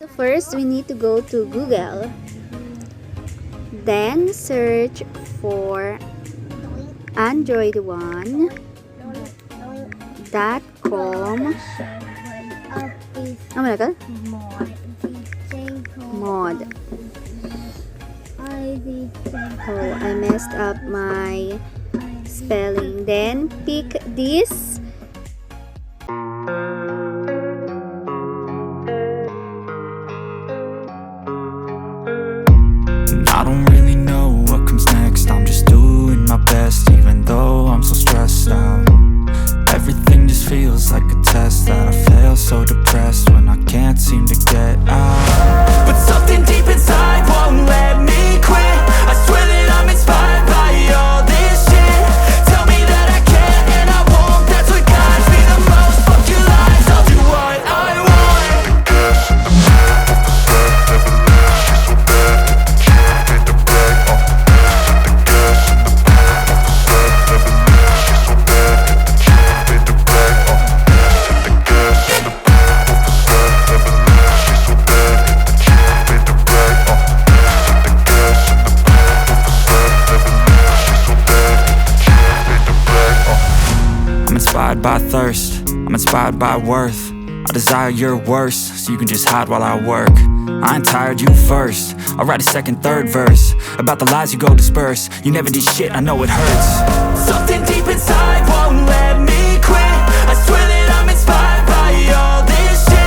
So first, we need to go to Google. Then search for android1.com. Ano malakal? Mod. Oh, I messed up my spelling. Then pick this. I don't really know what comes next. I'm just doing my best, even though I'm so stressed out. Everything just feels like a test that I fail, so depressed when I can't seem to get out. But something deep inside won't let me quit. I swear that I'm inspired by all this shit. Tell me that I can and I won't. That's what guides me the most. Fuck your lies, I'll do what I want. Inspired by thirst, I'm inspired by worth. I desire your worst, so you can just hide while I work. I ain't tired, you first. I'll write a second, third verse about the lies you go disperse. You never did shit, I know it hurts. Something deep inside won't let me quit. I swear that I'm inspired by all this shit.